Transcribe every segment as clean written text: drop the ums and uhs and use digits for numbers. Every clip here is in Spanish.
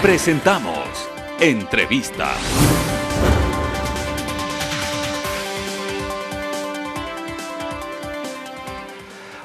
Presentamos Entrevista.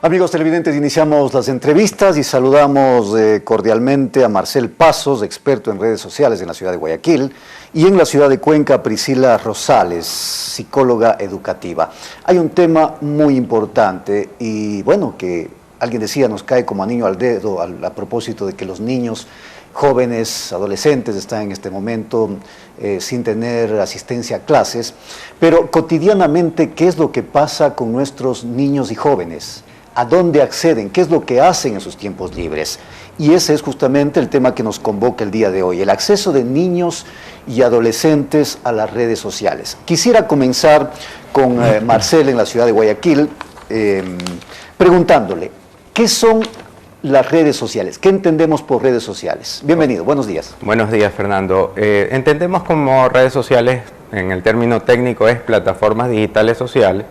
Amigos televidentes, iniciamos las entrevistas y saludamos cordialmente a Marcel Pasos, experto en redes sociales en la ciudad de Guayaquil, y en la ciudad de Cuenca, Priscila Rosales, psicóloga educativa. Hay un tema muy importante y bueno, que alguien decía, nos cae como anillo al dedo a propósito de que los niños, jóvenes, adolescentes están en este momento sin tener asistencia a clases, pero cotidianamente, ¿qué es lo que pasa con nuestros niños y jóvenes? ¿A dónde acceden? ¿Qué es lo que hacen en sus tiempos libres? Y ese es justamente el tema que nos convoca el día de hoy, el acceso de niños y adolescentes a las redes sociales. Quisiera comenzar con Marcel en la ciudad de Guayaquil, preguntándole, ¿qué son las redes sociales? ¿Qué entendemos por redes sociales? Bienvenido, buenos días. Buenos días, Fernando. Entendemos como redes sociales, en el término técnico, es plataformas digitales sociales,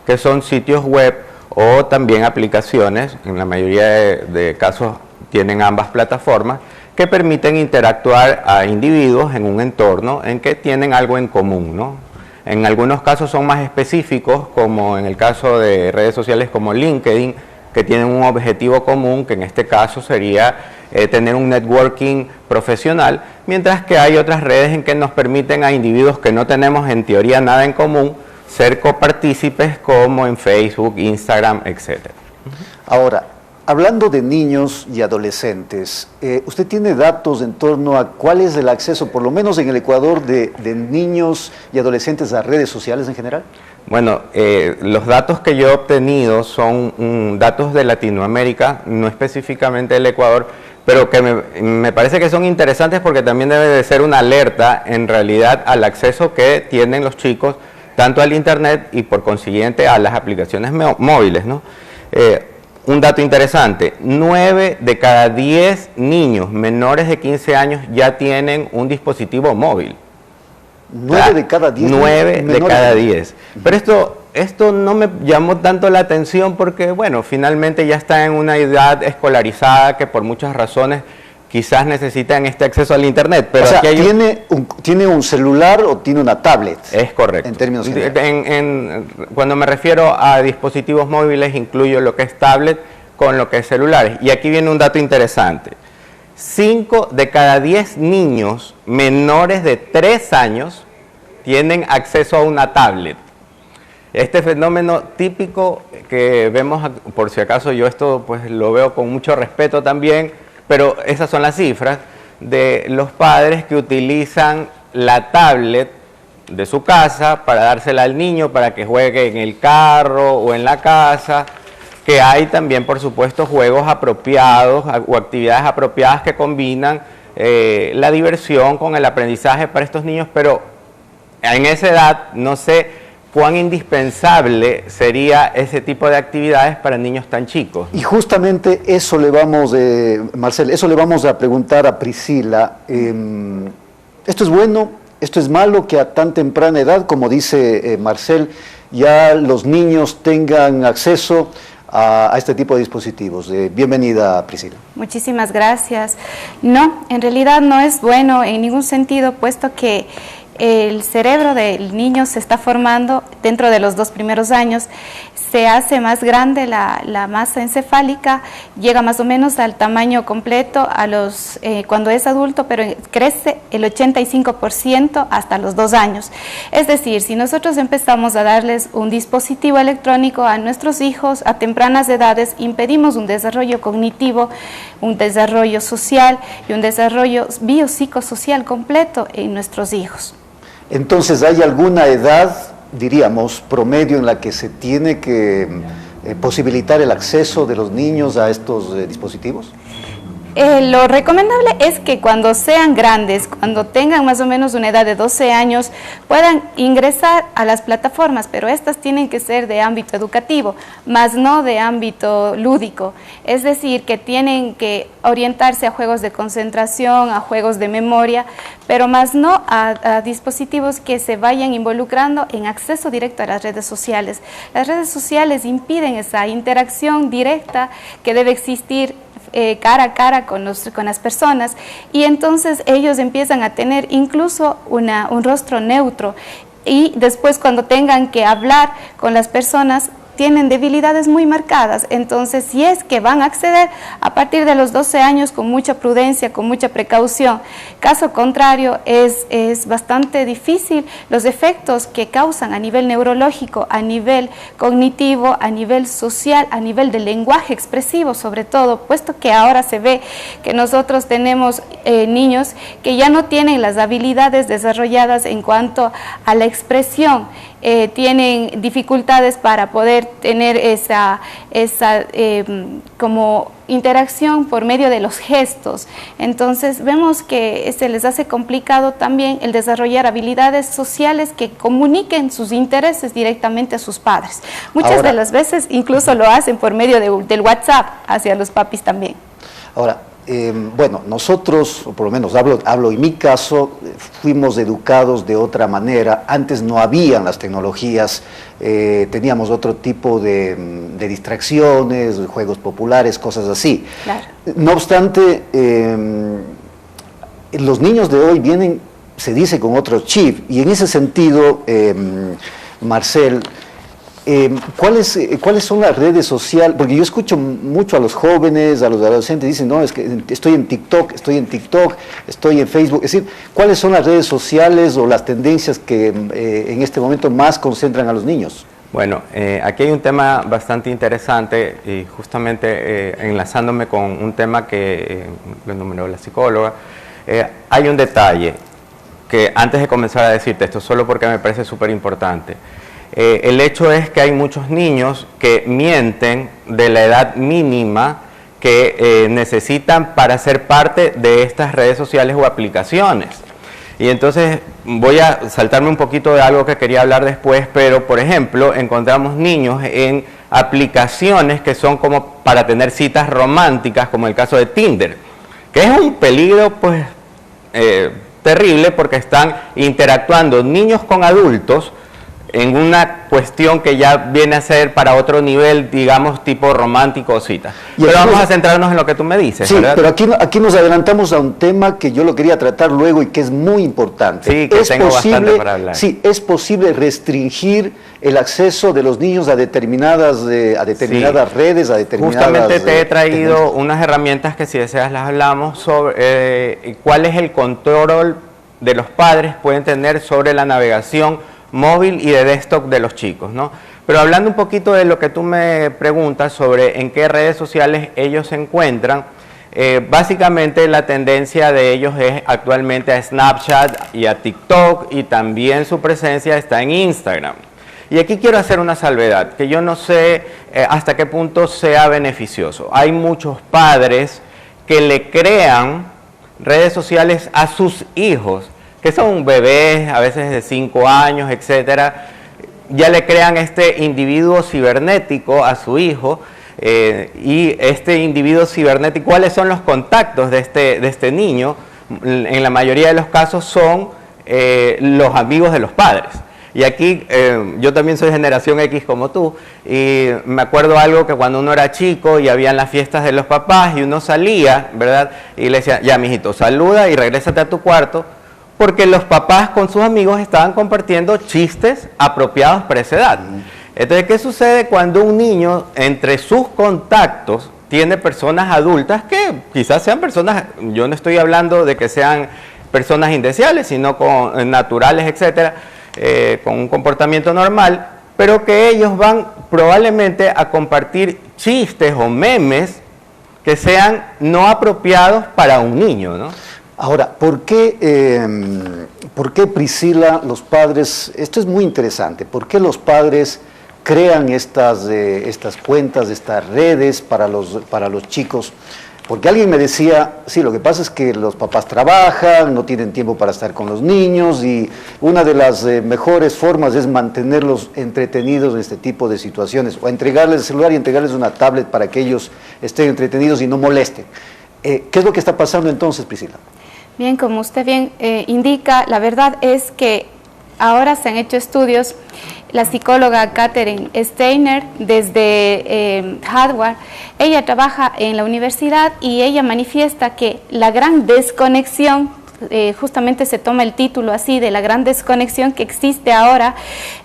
que son sitios web o también aplicaciones, en la mayoría de casos tienen ambas plataformas, que permiten interactuar a individuos en un entorno en que tienen algo en común, ¿no? En algunos casos son más específicos, como en el caso de redes sociales como LinkedIn, que tienen un objetivo común, que en este caso sería tener un networking profesional, mientras que hay otras redes en que nos permiten a individuos que no tenemos en teoría nada en común, ser copartícipes, como en Facebook, Instagram, etc. Ahora, hablando de niños y adolescentes, ¿usted tiene datos en torno a cuál es el acceso, por lo menos en el Ecuador, de niños y adolescentes a redes sociales en general? Bueno, los datos que yo he obtenido son datos de Latinoamérica, no específicamente del Ecuador, pero que me parece que son interesantes porque también debe de ser una alerta en realidad al acceso que tienen los chicos tanto al internet y por consiguiente a las aplicaciones móviles, ¿no? Un dato interesante, 9 de cada 10 niños menores de 15 años ya tienen un dispositivo móvil. 9 de cada 10. 9 de cada 10. Pero esto no me llamó tanto la atención porque, bueno, finalmente ya está en una edad escolarizada que por muchas razones quizás necesitan este acceso al internet. Pero o sea, aquí hay ¿tiene un celular o tiene una tablet? Es correcto. En términos generales. Cuando me refiero a dispositivos móviles, incluyo lo que es tablet con lo que es celulares. Y aquí viene un dato interesante. 5 de cada 10 niños menores de 3 años tienen acceso a una tablet. Este fenómeno típico que vemos, por si acaso yo esto pues lo veo con mucho respeto también, pero esas son las cifras de los padres que utilizan la tablet de su casa para dársela al niño para que juegue en el carro o en la casa, que hay también, por supuesto, juegos apropiados o actividades apropiadas que combinan la diversión con el aprendizaje para estos niños, pero en esa edad no sé cuán indispensable sería ese tipo de actividades para niños tan chicos. Y justamente eso le vamos, Marcel, eso le vamos a preguntar a Priscila. ¿Esto es bueno? ¿Esto es malo que a tan temprana edad, como dice Marcel, ya los niños tengan acceso a este tipo de dispositivos? Bienvenida, Priscila. Muchísimas gracias. No, en realidad no es bueno en ningún sentido, puesto que el cerebro del niño se está formando dentro de los 2 primeros años, se hace más grande la masa encefálica, llega más o menos al tamaño completo cuando es adulto, pero crece el 85% hasta los 2 años. Es decir, si nosotros empezamos a darles un dispositivo electrónico a nuestros hijos a tempranas edades, impedimos un desarrollo cognitivo, un desarrollo social y un desarrollo biopsicosocial completo en nuestros hijos. Entonces, ¿hay alguna edad, diríamos, promedio en la que se tiene que posibilitar el acceso de los niños a estos dispositivos? Lo recomendable es que cuando sean grandes, cuando tengan más o menos una edad de 12 años, puedan ingresar a las plataformas, pero estas tienen que ser de ámbito educativo, más no de ámbito lúdico. Es decir, que tienen que orientarse a juegos de concentración, a juegos de memoria, pero más no a dispositivos que se vayan involucrando en acceso directo a las redes sociales. Las redes sociales impiden esa interacción directa que debe existir cara a cara con las personas, y entonces ellos empiezan a tener incluso un rostro neutro, y después cuando tengan que hablar con las personas tienen debilidades muy marcadas. Entonces, si es que van a acceder a partir de los 12 años con mucha prudencia, con mucha precaución, caso contrario es bastante difícil los efectos que causan a nivel neurológico, a nivel cognitivo, a nivel social, a nivel del lenguaje expresivo sobre todo, puesto que ahora se ve que nosotros tenemos niños que ya no tienen las habilidades desarrolladas en cuanto a la expresión, tienen dificultades para poder tener esa como interacción por medio de los gestos. Entonces vemos que se les hace complicado también el desarrollar habilidades sociales que comuniquen sus intereses directamente a sus padres. Muchas de las veces incluso lo hacen por medio del WhatsApp hacia los papis también. Ahora, bueno, nosotros, o por lo menos hablo en mi caso, fuimos educados de otra manera. Antes no habían las tecnologías, teníamos otro tipo de distracciones, juegos populares, cosas así. Claro. No obstante, los niños de hoy vienen, se dice, con otro chip, y en ese sentido, Marcel, ¿cuáles son las redes sociales? Porque yo escucho mucho a los jóvenes, a los adolescentes, dicen, no, es que estoy en TikTok, estoy en Facebook. Es decir, ¿cuáles son las redes sociales o las tendencias que en este momento más concentran a los niños? Bueno, aquí hay un tema bastante interesante, y justamente enlazándome con un tema que lo enumeró la psicóloga, hay un detalle que antes de comenzar a decirte esto, solo porque me parece súper importante. El hecho es que hay muchos niños que mienten de la edad mínima que necesitan para ser parte de estas redes sociales o aplicaciones. Y entonces voy a saltarme un poquito de algo que quería hablar después, pero por ejemplo encontramos niños en aplicaciones que son como para tener citas románticas, como el caso de Tinder, que es un peligro pues terrible, porque están interactuando niños con adultos en una cuestión que ya viene a ser para otro nivel, digamos, tipo romántico o cita. Pero vamos a centrarnos en lo que tú me dices, sí, ¿verdad? Pero aquí nos adelantamos a un tema que yo lo quería tratar luego y que es muy importante. Sí, que tengo bastante para hablar. Sí, es posible restringir el acceso de los niños a determinadas redes, a determinadas... Justamente te he traído unas herramientas que, si deseas, las hablamos sobre cuál es el control de los padres pueden tener sobre la navegación móvil y de desktop de los chicos, ¿no? Pero hablando un poquito de lo que tú me preguntas sobre en qué redes sociales ellos se encuentran, básicamente la tendencia de ellos es actualmente a Snapchat y a TikTok, y también su presencia está en Instagram. Y aquí quiero hacer una salvedad, que yo no sé hasta qué punto sea beneficioso. Hay muchos padres que le crean redes sociales a sus hijos, que son bebés, a veces de 5 años, etcétera, ya le crean este individuo cibernético a su hijo, y este individuo cibernético, ¿cuáles son los contactos de este niño? En la mayoría de los casos son los amigos de los padres. Y aquí yo también soy generación X como tú, y me acuerdo algo que cuando uno era chico y habían las fiestas de los papás y uno salía, ¿verdad? Y le decía, ya mijito, saluda y regrésate a tu cuarto, porque los papás con sus amigos estaban compartiendo chistes apropiados para esa edad. Entonces, ¿qué sucede cuando un niño entre sus contactos tiene personas adultas que quizás sean personas, yo no estoy hablando de que sean personas indeseables, sino naturales, etcétera, con un comportamiento normal, pero que ellos van probablemente a compartir chistes o memes que sean no apropiados para un niño, ¿no? Ahora, ¿por qué, Priscila, los padres, esto es muy interesante, por qué los padres crean estas cuentas, estas redes para los chicos? Porque alguien me decía, sí, lo que pasa es que los papás trabajan, no tienen tiempo para estar con los niños, y una de las mejores formas es mantenerlos entretenidos en este tipo de situaciones, o entregarles el celular y entregarles una tablet para que ellos estén entretenidos y no molesten. ¿Qué es lo que está pasando entonces, Priscila? Bien, como usted bien indica, la verdad es que ahora se han hecho estudios la psicóloga Catherine Steiner desde Harvard. Ella trabaja en la universidad y ella manifiesta que la gran desconexión, justamente se toma el título así de la gran desconexión que existe ahora,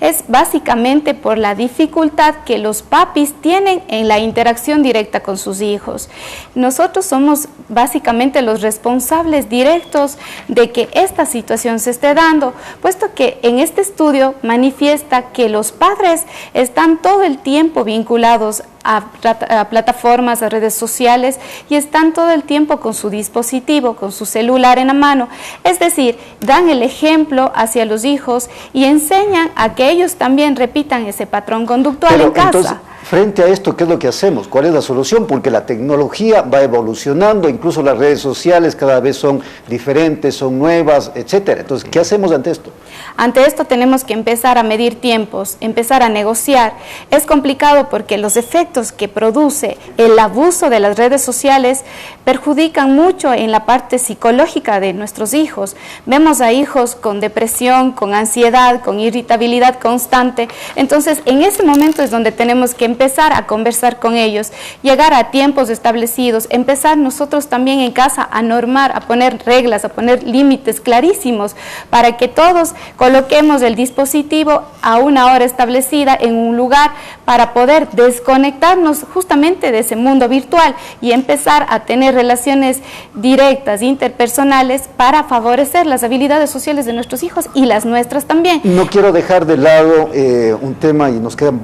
es básicamente por la dificultad que los papis tienen en la interacción directa con sus hijos. Nosotros somos básicamente los responsables directos de que esta situación se esté dando, puesto que en este estudio manifiesta que los padres están todo el tiempo vinculados a plataformas, a redes sociales, y están todo el tiempo con su dispositivo, con su celular en la mano. Es decir, dan el ejemplo hacia los hijos y enseñan a que ellos también repitan ese patrón conductual en casa. Entonces, frente a esto, ¿qué es lo que hacemos? ¿Cuál es la solución? Porque la tecnología va evolucionando, incluso las redes sociales cada vez son diferentes, son nuevas, etcétera. Entonces, ¿qué hacemos ante esto? Ante esto tenemos que empezar a medir tiempos, empezar a negociar. Es complicado porque los efectos que produce el abuso de las redes sociales perjudican mucho en la parte psicológica de nuestros hijos. Vemos a hijos con depresión, con ansiedad, con irritabilidad constante. Entonces, en ese momento es donde tenemos que empezar a conversar con ellos, llegar a tiempos establecidos, empezar nosotros también en casa a normar, a poner reglas, a poner límites clarísimos para que todos coloquemos el dispositivo a una hora establecida en un lugar para poder desconectarnos justamente de ese mundo virtual y empezar a tener relaciones directas, interpersonales, para favorecer las habilidades sociales de nuestros hijos y las nuestras también. No quiero dejar de lado un tema, y nos quedan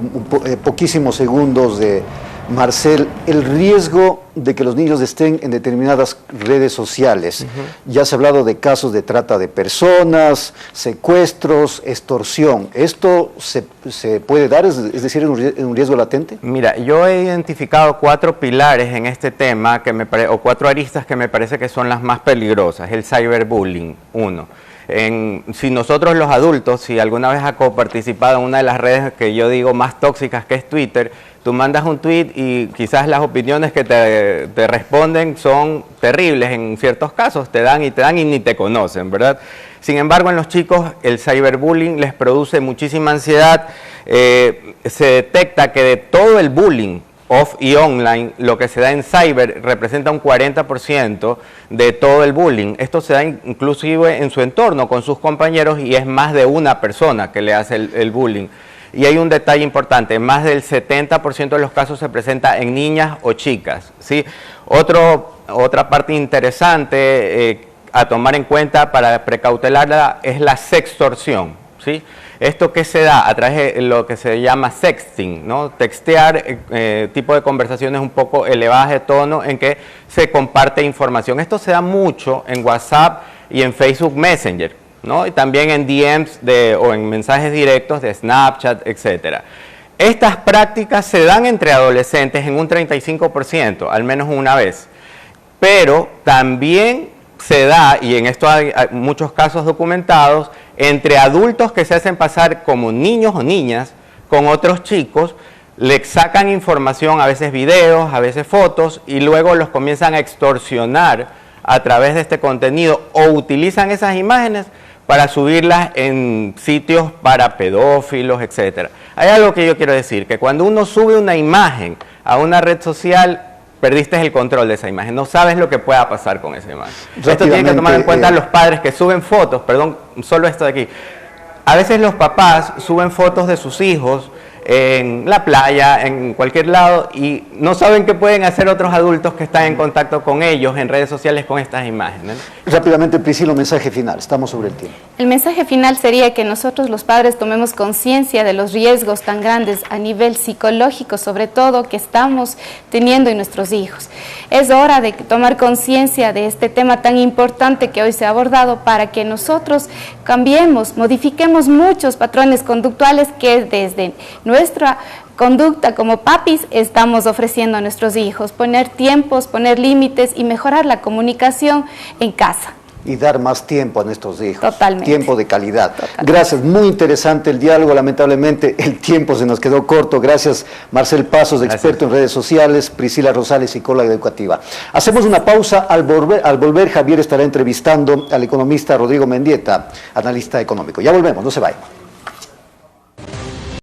poquísimos segundos de Marcel, el riesgo de que los niños estén en determinadas redes sociales. Ya se ha hablado de casos de trata de personas, secuestros, extorsión. ¿Esto se puede dar, es decir, en un riesgo latente? Mira, yo he identificado 4 pilares en este tema, o 4 aristas que me parece que son las más peligrosas. El cyberbullying, 1. Si nosotros los adultos, si alguna vez has coparticipado en una de las redes que yo digo más tóxicas, que es Twitter, tú mandas un tweet y quizás las opiniones que te responden son terribles en ciertos casos, te dan y ni te conocen, ¿verdad? Sin embargo, en los chicos el cyberbullying les produce muchísima ansiedad. Se detecta que de todo el bullying off y online, lo que se da en cyber representa un 40% de todo el bullying. Esto se da inclusive en su entorno con sus compañeros y es más de una persona que le hace el bullying. Y hay un detalle importante, más del 70% de los casos se presenta en niñas o chicas, ¿sí? Otra parte interesante a tomar en cuenta para precautelarla es la sextorsión, ¿sí? Esto que se da a través de lo que se llama sexting, ¿no? Textear, tipo de conversaciones un poco elevadas de tono en que se comparte información. Esto se da mucho en WhatsApp y en Facebook Messenger, ¿no? Y también en DMs o en mensajes directos de Snapchat, etc. Estas prácticas se dan entre adolescentes en un 35%, al menos una vez. Pero también se da, y en esto hay muchos casos documentados, entre adultos que se hacen pasar como niños o niñas con otros chicos, les sacan información, a veces videos, a veces fotos, y luego los comienzan a extorsionar a través de este contenido o utilizan esas imágenes para subirlas en sitios para pedófilos, etc. Hay algo que yo quiero decir, que cuando uno sube una imagen a una red social, perdiste el control de esa imagen, no sabes lo que pueda pasar con esa imagen. Esto tiene que tomar en cuenta los padres que suben fotos, perdón, solo esto de aquí. A veces los papás suben fotos de sus hijos en la playa, en cualquier lado, y no saben qué pueden hacer otros adultos que están en contacto con ellos en redes sociales con estas imágenes. Rápidamente, Priscila, un mensaje final, estamos sobre el tiempo. El mensaje final sería que nosotros los padres tomemos conciencia de los riesgos tan grandes a nivel psicológico, sobre todo, que estamos teniendo en nuestros hijos. Es hora de tomar conciencia de este tema tan importante que hoy se ha abordado para que nosotros cambiemos, modifiquemos muchos patrones conductuales que desde nuestra conducta como papis estamos ofreciendo a nuestros hijos, poner tiempos, poner límites y mejorar la comunicación en casa. Y dar más tiempo a nuestros hijos. Totalmente. Tiempo de calidad. Totalmente. Gracias, muy interesante el diálogo, lamentablemente el tiempo se nos quedó corto. Gracias, Marcel Pasos, experto en redes sociales, Priscila Rosales, psicóloga educativa. Hacemos una pausa, al volver Javier estará entrevistando al economista Rodrigo Mendieta, analista económico. Ya volvemos, no se vayan.